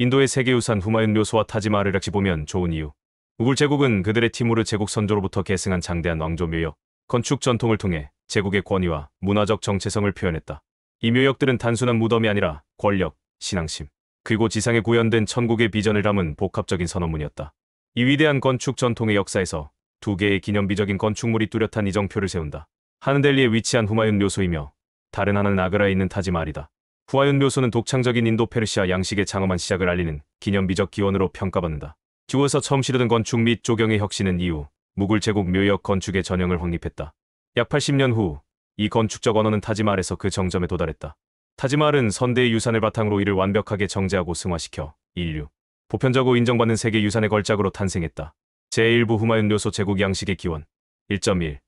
인도의 세계유산 후마윤 묘소와 타지마할을 같이 보면 좋은 이유. 무굴 제국은 그들의 티무르 제국 선조로부터 계승한 장대한 왕조 묘역, 건축 전통을 통해 제국의 권위와 문화적 정체성을 표현했다. 이 묘역들은 단순한 무덤이 아니라 권력, 신앙심, 그리고 지상에 구현된 천국의 비전을 담은 복합적인 선언문이었다. 이 위대한 건축 전통의 역사에서 두 개의 기념비적인 건축물이 뚜렷한 이정표를 세운다. 하나는 델리에 위치한 후마윤 묘소이며 다른 하나는 아그라에 있는 타지마할이다. 후마윤 묘소는 독창적인 인도 페르시아 양식의 장엄한 시작을 알리는 기념비적 기원으로 평가받는다. 지구에서 처음 시도된 건축 및 조경의 혁신은 이후 무굴 제국 묘역 건축의 전형을 확립했다. 약 80년 후 이 건축적 언어는 타지마할에서 그 정점에 도달했다. 타지마할은 선대의 유산을 바탕으로 이를 완벽하게 정제하고 승화시켜 인류, 보편적으로 인정받는 세계 유산의 걸작으로 탄생했다. 제1부 후마윤 묘소 제국 양식의 기원 1.1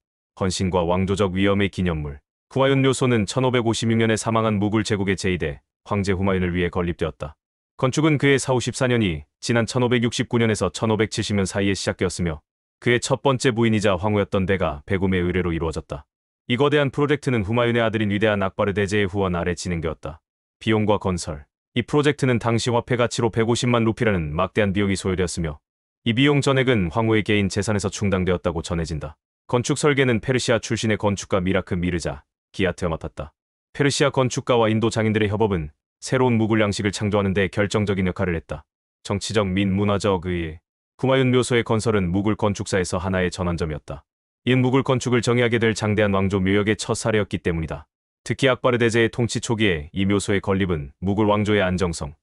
헌신과 왕조적 위엄의 기념물. 후마윤 묘소는 1556년에 사망한 무굴 제국의 제2대 황제 후마윤을 위해 건립되었다. 건축은 그의 사후 14년이 지난 1569년에서 1570년 사이에 시작되었으며 그의 첫 번째 부인이자 황후였던 데가 베굼의 의뢰로 이루어졌다. 이 거대한 프로젝트는 후마윤의 아들인 위대한 악바르 대제의 후원 아래 진행되었다. 비용과 건설. 이 프로젝트는 당시 화폐 가치로 150만 루피라는 막대한 비용이 소요되었으며 이 비용 전액은 황후의 개인 재산에서 충당되었다고 전해진다. 건축 설계는 페르시아 출신의 건축가 미라크 미르자 기아트가 맡았다. 페르시아 건축가와 인도 장인들의 협업은 새로운 무굴 양식을 창조하는 데 결정적인 역할을 했다. 정치적 및 문화적 의의. 후마윤 묘소의 건설은 무굴 건축사에서 하나의 전환점이었다. 이는 무굴 건축을 정의하게 될 장대한 왕조 묘역의 첫 사례였기 때문이다. 특히 악바르 대제의 통치 초기에 이 묘소의 건립은 무굴 왕조의 안정성,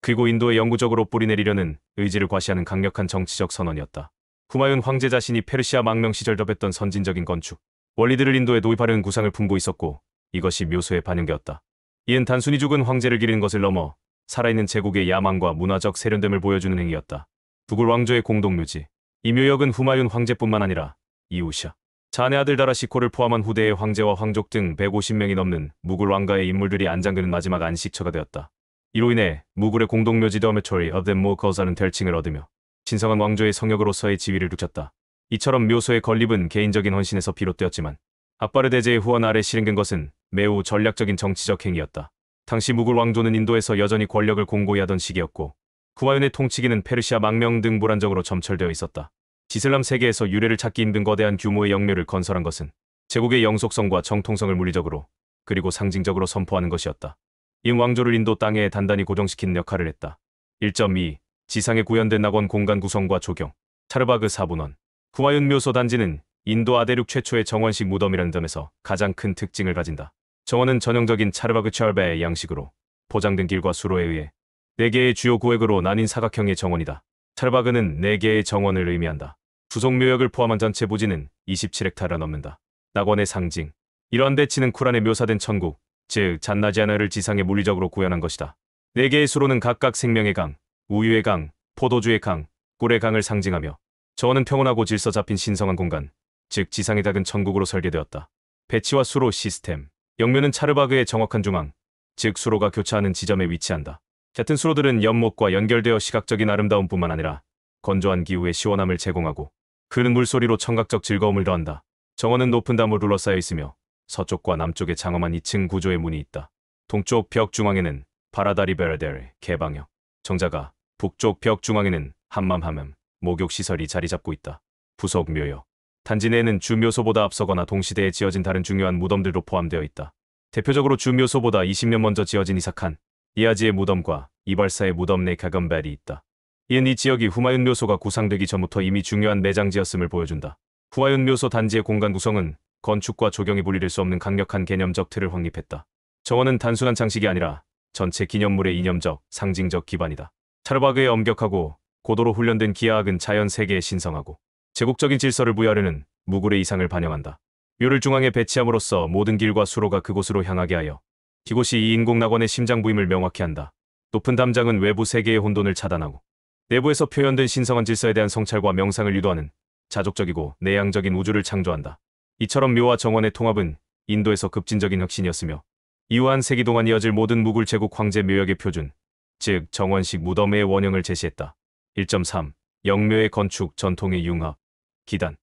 그리고 인도에 영구적으로 뿌리내리려는 의지를 과시하는 강력한 정치적 선언이었다. 후마윤 황제 자신이 페르시아 망명 시절 접했던 선진적인 건축 원리들을 인도에 도입하려는 구상을 품고 있었고 이것이 묘소에 반영되었다. 이는 단순히 죽은 황제를 기리는 것을 넘어 살아있는 제국의 야망과 문화적 세련됨을 보여주는 행위였다. 무굴 왕조의 공동묘지. 이 묘역은 후마윤 황제뿐만 아니라 이우샤, 자네 아들 다라시코를 포함한 후대의 황제와 황족 등 150명이 넘는 무굴 왕가의 인물들이 안장되는 마지막 안식처가 되었다. 이로 인해 무굴의 공동묘지 The Dormitory of the Mughals라는 별칭을 얻으며 신성한 왕조의 성역으로서의 지위를 누렸다. 이처럼 묘소의 건립은 개인적인 헌신에서 비롯되었지만 악바르 대제의 후원 아래 실행된 것은 매우 전략적인 정치적 행위였다. 당시 무굴 왕조는 인도에서 여전히 권력을 공고히 하던 시기였고 후마윤의 통치기는 페르시아 망명 등 불안정으로 점철되어 있었다. 이슬람 세계에서 유래를 찾기 힘든 거대한 규모의 영묘를 건설한 것은 제국의 영속성과 정통성을 물리적으로 그리고 상징적으로 선포하는 것이었다. 이 왕조를 인도 땅에 단단히 고정시키는 역할을 했다. 1.2 지상에 구현된 낙원 공간 구성과 조경. 차르바그 4분원. 후마윤 묘소 단지는 인도 아대륙 최초의 정원식 무덤이라는 점에서 가장 큰 특징을 가진다. 정원은 전형적인 차르바그 차르바의 양식으로 포장된 길과 수로에 의해 4개의 주요 구획으로 나뉜 사각형의 정원이다. 차르바그는 4개의 정원을 의미한다. 부속 묘역을 포함한 전체 부지는 27헥타르가 넘는다. 낙원의 상징. 이러한 대치는 쿠란에 묘사된 천국, 즉 잔나지아나를 지상에 물리적으로 구현한 것이다. 4개의 수로는 각각 생명의 강, 우유의 강, 포도주의 강, 꿀의 강을 상징하며 정원은 평온하고 질서 잡힌 신성한 공간, 즉 지상의 작은 천국으로 설계되었다. 배치와 수로 시스템. 영묘는 차르바그의 정확한 중앙, 즉 수로가 교차하는 지점에 위치한다. 얕은 수로들은 연못과 연결되어 시각적인 아름다움뿐만 아니라 건조한 기후에 시원함을 제공하고 흐르는 물소리로 청각적 즐거움을 더한다. 정원은 높은 담으로 둘러싸여 있으며 서쪽과 남쪽에 장엄한 2층 구조의 문이 있다. 동쪽 벽 중앙에는 파라다리 베르데르 개방형, 정자가, 북쪽 벽 중앙에는 함맘, 목욕시설이 자리 잡고 있다. 부속 묘역. 단지 내에는 주 묘소보다 앞서거나 동시대에 지어진 다른 중요한 무덤들도 포함되어 있다. 대표적으로 주 묘소보다 20년 먼저 지어진 이삭한, 이아지의 무덤과 이발사의 무덤 내 가건벨이 있다. 이는 이 지역이 후마윤 묘소가 구상되기 전부터 이미 중요한 매장지였음을 보여준다. 후마윤 묘소 단지의 공간 구성은 건축과 조경이 분리될 수 없는 강력한 개념적 틀을 확립했다. 정원은 단순한 장식이 아니라 전체 기념물의 이념적, 상징적 기반이다. 차르바그의 엄격하고 고도로 훈련된 기하학은 자연 세계에 신성하고 제국적인 질서를 부여하려는 무굴의 이상을 반영한다. 묘를 중앙에 배치함으로써 모든 길과 수로가 그곳으로 향하게 하여 이곳이 이 인공낙원의 심장부임을 명확히 한다. 높은 담장은 외부 세계의 혼돈을 차단하고 내부에서 표현된 신성한 질서에 대한 성찰과 명상을 유도하는 자족적이고 내향적인 우주를 창조한다. 이처럼 묘와 정원의 통합은 인도에서 급진적인 혁신이었으며 이후 한 세기 동안 이어질 모든 무굴 제국 황제 묘역의 표준, 즉 정원식 무덤의 원형을 제시했다. 1.3 영묘의 건축 전통의 융합. 기단.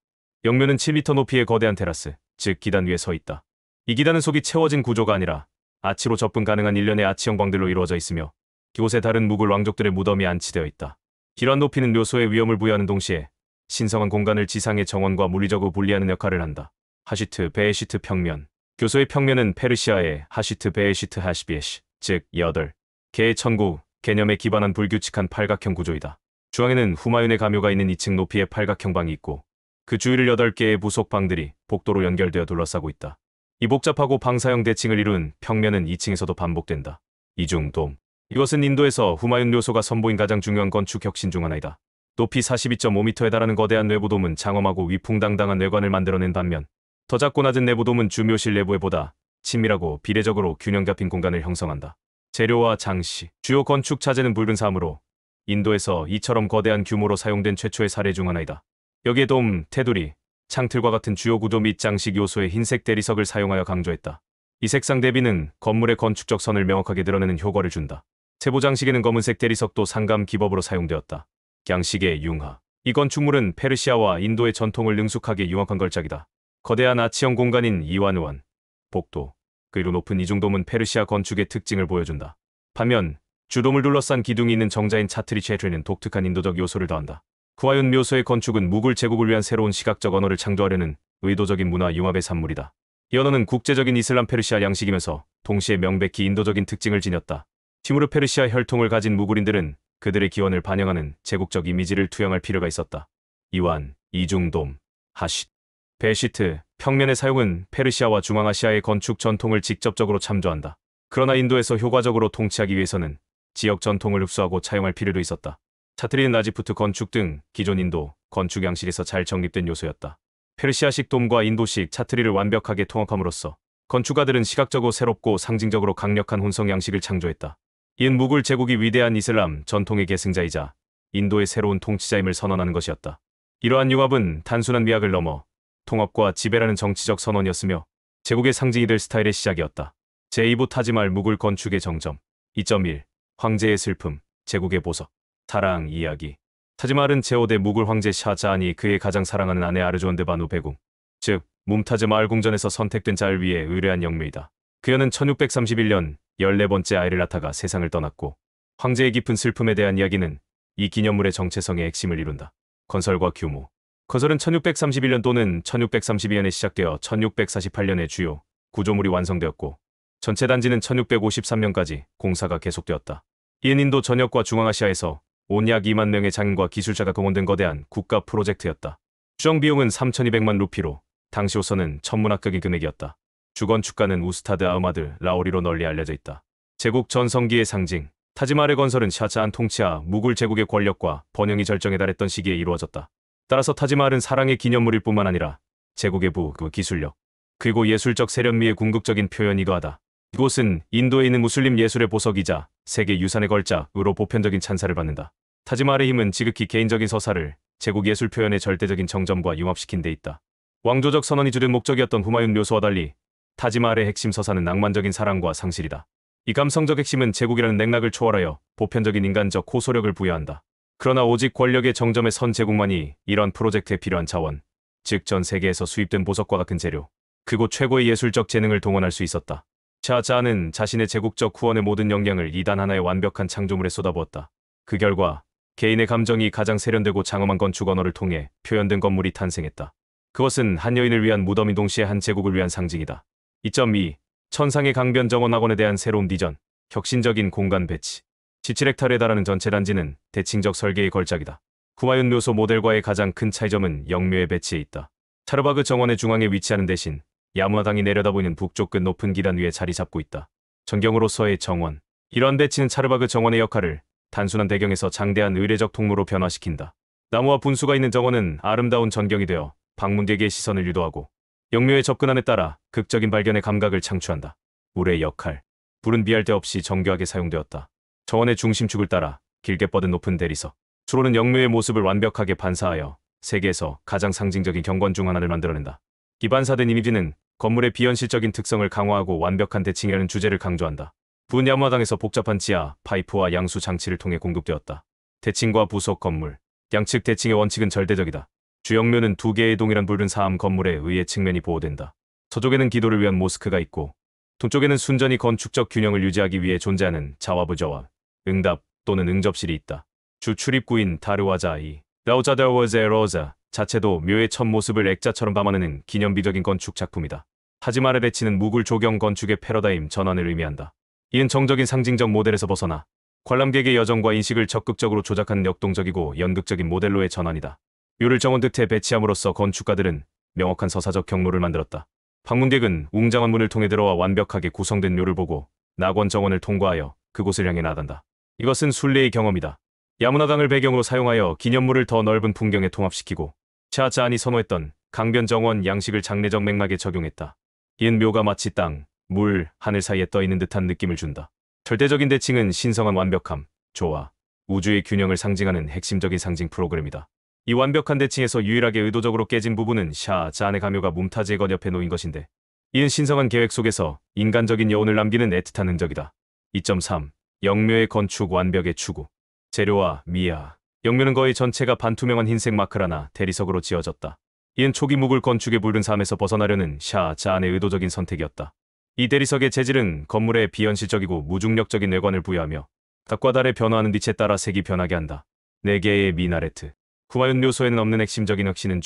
영묘는 7m 높이의 거대한 테라스, 즉 기단 위에 서 있다. 이 기단은 속이 채워진 구조가 아니라 아치로 접근 가능한 일련의 아치형 방들로 이루어져 있으며 이곳에 다른 무굴 왕족들의 무덤이 안치되어 있다. 이러한 높이는 묘소에 위험을 부여하는 동시에 신성한 공간을 지상의 정원과 물리적으로 분리하는 역할을 한다. 하시트, 베에시트 평면. 교소의 평면은 페르시아의 하시트, 베에시트, 하시비에시, 즉 8개의 천구 개념에 기반한 불규칙한 팔각형 구조이다. 중앙에는 후마윤의 가묘가 있는 2층 높이의 팔각형 방이 있고 그 주위를 8개의 부속 방들이 복도로 연결되어 둘러싸고 있다. 이 복잡하고 방사형 대칭을 이룬 평면은 2층에서도 반복된다. 이중돔. 이것은 인도에서 후마윤 묘소가 선보인 가장 중요한 건축 혁신 중 하나이다. 높이 42.5m에 달하는 거대한 내부돔은 장엄하고 위풍당당한 외관을 만들어낸 반면 더 작고 낮은 내부돔은 주묘실 내부에 보다 친밀하고 비례적으로 균형 잡힌 공간을 형성한다. 재료와 장식. 주요 건축 차제는 붉은 사암으로 인도에서 이처럼 거대한 규모로 사용된 최초의 사례 중 하나이다. 여기에 돔, 테두리, 창틀과 같은 주요 구조 및 장식 요소의 흰색 대리석을 사용하여 강조했다. 이 색상 대비는 건물의 건축적 선을 명확하게 드러내는 효과를 준다. 세부 장식에는 검은색 대리석도 상감 기법으로 사용되었다. 양식의 융화. 이 건축물은 페르시아와 인도의 전통을 능숙하게 융합한 걸작이다. 거대한 아치형 공간인 이완우완, 복도, 그리고 높은 이중돔은 페르시아 건축의 특징을 보여준다. 반면 주돔을 둘러싼 기둥이 있는 정자인 차트리 체트리는 독특한 인도적 요소를 더한다. 후마윤 묘소의 건축은 무굴 제국을 위한 새로운 시각적 언어를 창조하려는 의도적인 문화 융합의 산물이다. 이 언어는 국제적인 이슬람 페르시아 양식이면서 동시에 명백히 인도적인 특징을 지녔다. 티무르 페르시아 혈통을 가진 무굴인들은 그들의 기원을 반영하는 제국적 이미지를 투영할 필요가 있었다. 이완, 이중돔, 하시트, 베시트, 평면의 사용은 페르시아와 중앙아시아의 건축 전통을 직접적으로 참조한다. 그러나 인도에서 효과적으로 통치하기 위해서는 지역 전통을 흡수하고 차용할 필요도 있었다. 차트리는 라지푸트 건축 등 기존 인도 건축 양식에서 잘 정립된 요소였다. 페르시아식 돔과 인도식 차트리를 완벽하게 통합함으로써 건축가들은 시각적으로 새롭고 상징적으로 강력한 혼성 양식을 창조했다. 이은 무굴 제국이 위대한 이슬람 전통의 계승자이자 인도의 새로운 통치자임을 선언하는 것이었다. 이러한 융합은 단순한 미학을 넘어 통합과 지배라는 정치적 선언이었으며 제국의 상징이 될 스타일의 시작이었다. 제2부 타지말 무굴 건축의 정점. 2.1. 황제의 슬픔, 제국의 보석. 사랑 이야기. 타지말은 제5대 무굴 황제 샤자한이 그의 가장 사랑하는 아내 아르조한데 바누 베궁, 즉 뭄타즈 마을 궁전에서 선택된 자를 위해 의뢰한 영묘이다. 그녀는 1631년 14번째 아이를 낳다가 세상을 떠났고 황제의 깊은 슬픔에 대한 이야기는 이 기념물의 정체성의 핵심을 이룬다. 건설과 규모. 건설은 1631년 또는 1632년에 시작되어 1648년에 주요 구조물이 완성되었고 전체 단지는 1653년까지 공사가 계속되었다. 이은 인도 전역과 중앙아시아에서 온 약 2만 명의 장인과 기술자가 동원된 거대한 국가 프로젝트였다. 추정 비용은 3,200만 루피로 당시로서는 천문학적인 금액이었다. 주건축가는 우스타드 아흐마드 라오리로 널리 알려져 있다. 제국 전성기의 상징. 타지말의 건설은 샤자한 통치하 무굴 제국의 권력과 번영이 절정에 달했던 시기에 이루어졌다. 따라서 타지말은 사랑의 기념물일 뿐만 아니라 제국의 기술력, 그리고 예술적 세련미의 궁극적인 표현이기도 하다. 이곳은 인도에 있는 무슬림 예술의 보석이자 세계 유산의 걸작으로 보편적인 찬사를 받는다. 타지말의 힘은 지극히 개인적인 서사를 제국 예술 표현의 절대적인 정점과 융합시킨 데 있다. 왕조적 선언이 주된 목적이었던 후마윤 묘소와 달리 타지말의 핵심 서사는 낭만적인 사랑과 상실이다. 이 감성적 핵심은 제국이라는 맥락을 초월하여 보편적인 인간적 호소력을 부여한다. 그러나 오직 권력의 정점에 선 제국만이 이런 프로젝트에 필요한 자원, 즉 전 세계에서 수입된 보석과 같은 재료, 그곳 최고의 예술적 재능을 동원할 수 있었다. 샤자한은 자신의 제국적 후원의 모든 역량을 이 단 하나의 완벽한 창조물에 쏟아부었다. 그 결과 개인의 감정이 가장 세련되고 장엄한 건축 언어를 통해 표현된 건물이 탄생했다. 그것은 한 여인을 위한 무덤인 동시에 한 제국을 위한 상징이다. 2.2. 천상의 강변 정원학원에 대한 새로운 비전, 혁신적인 공간 배치. 17헥타르에 달하는 전체 단지는 대칭적 설계의 걸작이다. 후마윤 묘소 모델과의 가장 큰 차이점은 영묘의 배치에 있다. 차르바그 정원의 중앙에 위치하는 대신 야무나당이 내려다보이는 북쪽 끝 높은 기단 위에 자리 잡고 있다. 전경으로서의 정원. 이러한 배치는 차르바그 정원의 역할을 단순한 배경에서 장대한 의례적 통로로 변화시킨다. 나무와 분수가 있는 정원은 아름다운 전경이 되어 방문객의 시선을 유도하고 영묘에 접근함에 따라 극적인 발견의 감각을 창출한다. 물의 역할. 불은 비할 데 없이 정교하게 사용되었다. 정원의 중심축을 따라 길게 뻗은 높은 대리석. 주로는 영묘의 모습을 완벽하게 반사하여 세계에서 가장 상징적인 경관 중 하나를 만들어낸다. 이 반사된 이미지는 건물의 비현실적인 특성을 강화하고 완벽한 대칭이라는 주제를 강조한다. 부은 야무마당에서 복잡한 지하, 파이프와 양수 장치를 통해 공급되었다. 대칭과 부속 건물. 양측 대칭의 원칙은 절대적이다. 주영묘는 2개의 동일한 붉은 사암 건물에 의해 측면이 보호된다. 서쪽에는 기도를 위한 모스크가 있고 동쪽에는 순전히 건축적 균형을 유지하기 위해 존재하는 자와부저와 응답 또는 응접실이 있다. 주 출입구인 다르와자 이 라우자다워제 로자 자체도 묘의 첫 모습을 액자처럼 담아내는 기념비적인 건축 작품이다. 타지마할에 레치는 무굴 조경 건축의 패러다임 전환을 의미한다. 이는 정적인 상징적 모델에서 벗어나 관람객의 여정과 인식을 적극적으로 조작하는 역동적이고 연극적인 모델로의 전환이다. 묘를 정원 듯에 배치함으로써 건축가들은 명확한 서사적 경로를 만들었다. 방문객은 웅장한 문을 통해 들어와 완벽하게 구성된 묘를 보고 낙원 정원을 통과하여 그곳을 향해 나간다. 이것은 순례의 경험이다. 야무나강을 배경으로 사용하여 기념물을 더 넓은 풍경에 통합시키고 샤자안이 선호했던 강변 정원 양식을 장례적 맥락에 적용했다. 이은 묘가 마치 땅, 물, 하늘 사이에 떠있는 듯한 느낌을 준다. 절대적인 대칭은 신성한 완벽함, 조화, 우주의 균형을 상징하는 핵심적인 상징 프로그램이다. 이 완벽한 대칭에서 유일하게 의도적으로 깨진 부분은 샤자안의 가묘가 뭄타즈의 것 옆에 놓인 것인데 이은 신성한 계획 속에서 인간적인 여운을 남기는 애틋한 흔적이다. 2.3. 영묘의 건축 완벽의 추구. 재료와 미아. 영묘는 거의 전체가 반투명한 흰색 마크라나 대리석으로 지어졌다. 이은 초기 무굴 건축의 물든 삶에서 벗어나려는 샤자안의 의도적인 선택이었다. 이 대리석의 재질은 건물에 비현실적이고 무중력적인 외관을 부여하며 닭과 달의 변화하는 빛에 따라 색이 변하게 한다. 4개의 미나레트. 후마윤 묘소에는 없는 핵심적인 혁신은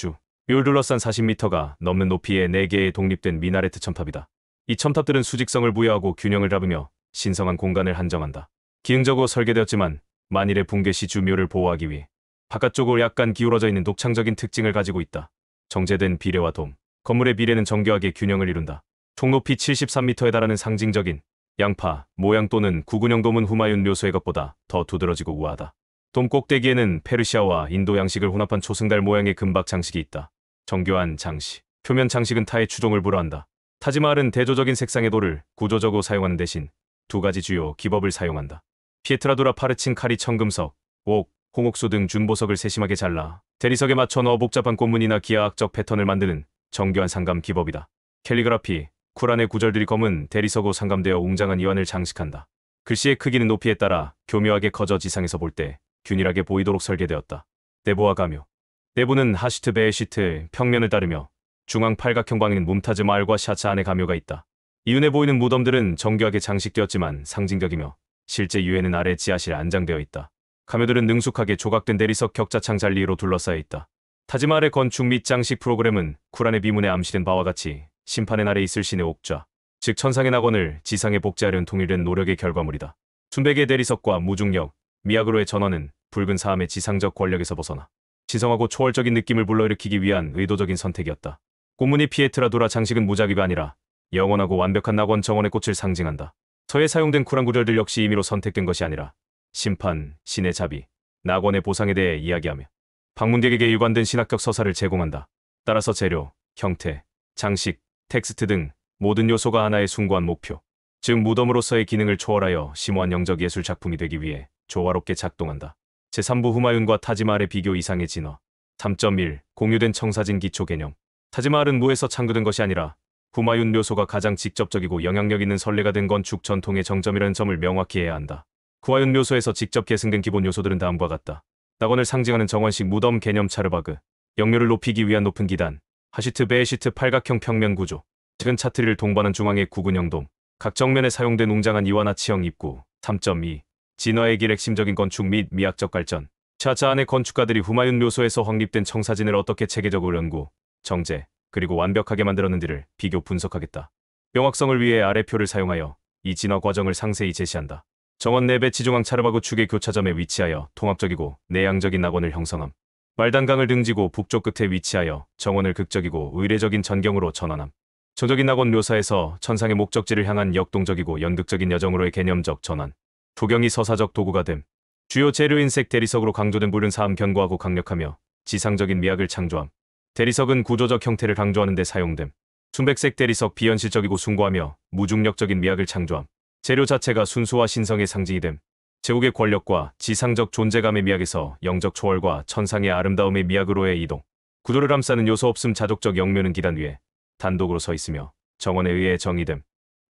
묘를 둘러싼 40m가 넘는 높이의 4개의 독립된 미나레트 첨탑이다. 이 첨탑들은 수직성을 부여하고 균형을 잡으며 신성한 공간을 한정한다. 기능적으로 설계되었지만 만일의 붕괴 시 묘를 보호하기 위해 바깥쪽으로 약간 기울어져 있는 독창적인 특징을 가지고 있다. 정제된 비례와 돔. 건물의 비례는 정교하게 균형을 이룬다. 총 높이 73m에 달하는 상징적인 양파, 모양 또는 구근형 돔은 후마윤 묘소의 것보다 더 두드러지고 우아하다. 돔 꼭대기에는 페르시아와 인도 양식을 혼합한 초승달 모양의 금박 장식이 있다. 정교한 장식. 표면 장식은 타의 추종을 불허한다. 타지마할은 대조적인 색상의 돌을 구조적으로 사용하는 대신 2가지 주요 기법을 사용한다. 피에트라도라 파르친 카리 청금석, 옥, 홍옥수 등 준보석을 세심하게 잘라 대리석에 맞춰 넣어 복잡한 꽃무늬나 기하학적 패턴을 만드는 정교한 상감 기법이다. 캘리그라피, 쿠란의 구절들이 검은 대리석으로 상감되어 웅장한 이완을 장식한다. 글씨의 크기는 높이에 따라 교묘하게 커져 지상에서 볼 때 균일하게 보이도록 설계되었다. 내부와 가묘. 내부는 하시트 베에시트 평면을 따르며 중앙 팔각형 방에는 뭄타즈 마을과 샤자안의 가묘가 있다. 이윤해 보이는 무덤들은 정교하게 장식되었지만 상징적이며 실제 유해는 아래 지하실에 안장되어 있다. 가묘들은 능숙하게 조각된 대리석 격자창 잔리로 둘러싸여 있다. 타지마할의 건축 및 장식 프로그램은 쿠란의 비문에 암시된 바와 같이 심판의 날에 있을 신의 옥좌, 즉 천상의 낙원을 지상에 복제하려는 통일된 노력의 결과물이다. 순백의 대리석과 무중력, 미학으로의 전환은 붉은 사암의 지상적 권력에서 벗어나 신성하고 초월적인 느낌을 불러일으키기 위한 의도적인 선택이었다. 꽃무늬 피에트라도라 장식은 무작위가 아니라 영원하고 완벽한 낙원 정원의 꽃을 상징한다. 서에 사용된 쿠란 구절들 역시 임의로 선택된 것이 아니라 심판, 신의 자비, 낙원의 보상에 대해 이야기하며 방문객에게 일관된 신학적 서사를 제공한다. 따라서 재료, 형태, 장식, 텍스트 등 모든 요소가 하나의 숭고한 목표, 즉 무덤으로서의 기능을 초월하여 심오한 영적 예술 작품이 되기 위해 조화롭게 작동한다. 제3부 후마윤과 타지마할의 비교 이상의 진화. 3.1. 공유된 청사진 기초 개념. 타지마할은 무에서 창조된 것이 아니라 후마윤 묘소가 가장 직접적이고 영향력 있는 선례가 된 건축 전통의 정점이라는 점을 명확히 해야 한다. 후마윤 묘소에서 직접 계승된 기본 요소들은 다음과 같다. 낙원을 상징하는 정원식 무덤 개념 차르바그, 영묘를 높이기 위한 높은 기단, 하시트 베에시트 팔각형 평면 구조, 작은 차트리를 동반한 중앙의 구근형 돔, 각 정면에 사용된 웅장한 이와나치형 입구. 3.2. 진화의 길 핵심적인 건축 및 미학적 발전. 샤자안의 건축가들이 후마윤 묘소에서 확립된 청사진을 어떻게 체계적으로 연구, 정제, 그리고 완벽하게 만들었는지를 비교 분석하겠다. 명확성을 위해 아래표를 사용하여 이 진화 과정을 상세히 제시한다. 정원 내 배치 중앙 차르바구 축의 교차점에 위치하여 통합적이고 내향적인 낙원을 형성함. 말단강을 등지고 북쪽 끝에 위치하여 정원을 극적이고 의례적인 전경으로 전환함. 조적인 낙원 묘사에서 천상의 목적지를 향한 역동적이고 연극적인 여정으로의 개념적 전환. 조경이 서사적 도구가 됨. 주요 재료인색 대리석으로 강조된 붉은 사암 견고하고 강력하며 지상적인 미학을 창조함. 대리석은 구조적 형태를 강조하는 데 사용됨. 순백색 대리석 비현실적이고 숭고하며 무중력적인 미학을 창조함. 재료 자체가 순수와 신성의 상징이 됨. 제국의 권력과 지상적 존재감의 미학에서 영적 초월과 천상의 아름다움의 미학으로의 이동. 구도를 감싸는 요소 없음. 자족적 영묘는 기단 위에 단독으로 서 있으며 정원에 의해 정의됨.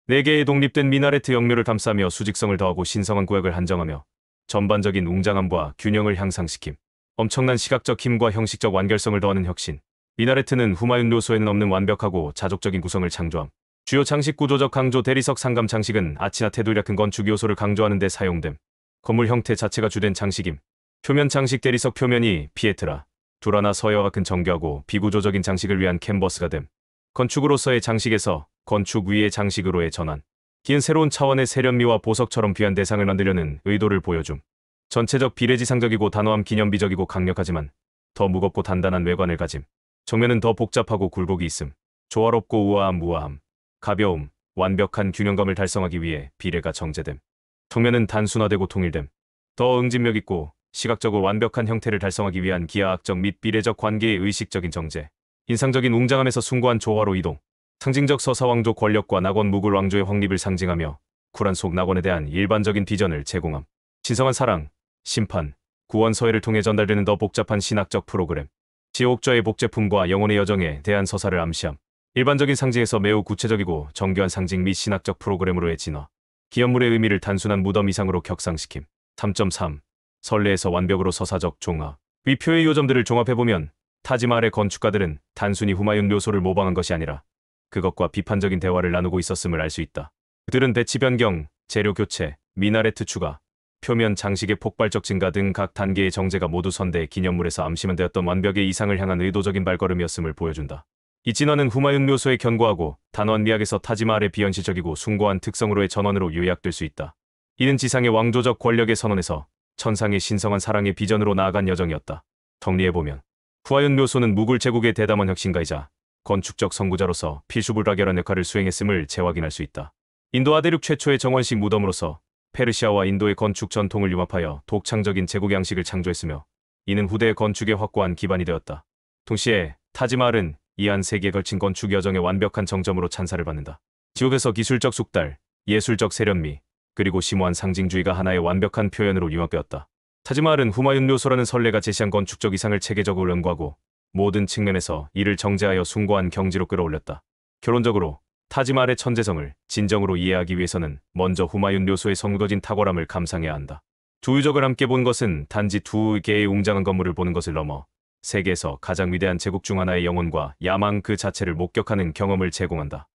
4개의 독립된 미나레트 영묘를 감싸며 수직성을 더하고 신성한 구역을 한정하며 전반적인 웅장함과 균형을 향상시킴. 엄청난 시각적 힘과 형식적 완결성을 더하는 혁신. 미나레트는 후마윤 묘소에는 없는 완벽하고 자족적인 구성을 창조함. 주요 장식 구조적 강조. 대리석 상감 장식은 아치나 테두리라 큰 건축 요소를 강조하는 데 사용됨. 건물 형태 자체가 주된 장식임. 표면 장식 대리석 표면이 피에트라, 두라나 서여와 같은 정교하고 비구조적인 장식을 위한 캔버스가 됨. 건축으로서의 장식에서 건축 위의 장식으로의 전환. 기은 새로운 차원의 세련미와 보석처럼 귀한 대상을 만들려는 의도를 보여줌. 전체적 비례지상적이고 단호함 기념비적이고 강력하지만 더 무겁고 단단한 외관을 가짐. 정면은 더 복잡하고 굴곡이 있음. 조화롭고 우아함 무아함. 가벼움, 완벽한 균형감을 달성하기 위해 비례가 정제됨. 정면은 단순화되고 통일됨. 더 응집력 있고 시각적으로 완벽한 형태를 달성하기 위한 기하학적 및 비례적 관계의 의식적인 정제. 인상적인 웅장함에서 숭고한 조화로 이동. 상징적 서사왕조 권력과 낙원 무굴 왕조의 확립을 상징하며 쿨한 속 낙원에 대한 일반적인 비전을 제공함. 신성한 사랑, 심판, 구원 서해를 통해 전달되는 더 복잡한 신학적 프로그램. 지옥자의 복제품과 영혼의 여정에 대한 서사를 암시함. 일반적인 상징에서 매우 구체적이고 정교한 상징 및 신학적 프로그램으로의 진화. 기업물의 의미를 단순한 무덤 이상으로 격상시킴. 3.3. 선례에서 완벽으로 서사적 종합. 위 표의 요점들을 종합해보면 타지마할의 건축가들은 단순히 후마윤 묘소를 모방한 것이 아니라 그것과 비판적인 대화를 나누고 있었음을 알 수 있다. 그들은 배치 변경, 재료 교체, 미나레트 추가, 표면 장식의 폭발적 증가 등 각 단계의 정제가 모두 선대의 기념물에서 암시만 되었던 완벽의 이상을 향한 의도적인 발걸음이었음을 보여준다. 이 진화는 후마윤 묘소의 견고하고 단호한 미학에서 타지마할의 비현실적이고 숭고한 특성으로의 전원으로 요약될 수 있다. 이는 지상의 왕조적 권력의 선언에서 천상의 신성한 사랑의 비전으로 나아간 여정이었다. 정리해보면 후마윤 묘소는 무굴 제국의 대담한 혁신가이자 건축적 선구자로서 필수불가결한 역할을 수행했음을 재확인할 수 있다. 인도 아대륙 최초의 정원식 무덤으로서 페르시아와 인도의 건축 전통을 융합하여 독창적인 제국 양식을 창조했으며 이는 후대의 건축에 확고한 기반이 되었다. 동시에 타지마할은 이한 세기에 걸친 건축 여정의 완벽한 정점으로 찬사를 받는다. 지옥에서 기술적 숙달, 예술적 세련미, 그리고 심오한 상징주의가 하나의 완벽한 표현으로 융합되었다. 타지마할은 후마윤 묘소라는 선례가 제시한 건축적 이상을 체계적으로 연구하고 모든 측면에서 이를 정제하여 숭고한 경지로 끌어올렸다. 결론적으로 타지마할의 천재성을 진정으로 이해하기 위해서는 먼저 후마윤 묘소의 선구거진 탁월함을 감상해야 한다. 두 유적을 함께 본 것은 단지 두 개의 웅장한 건물을 보는 것을 넘어 세계에서 가장 위대한 제국 중 하나의 영혼과 야망 그 자체를 목격하는 경험을 제공한다.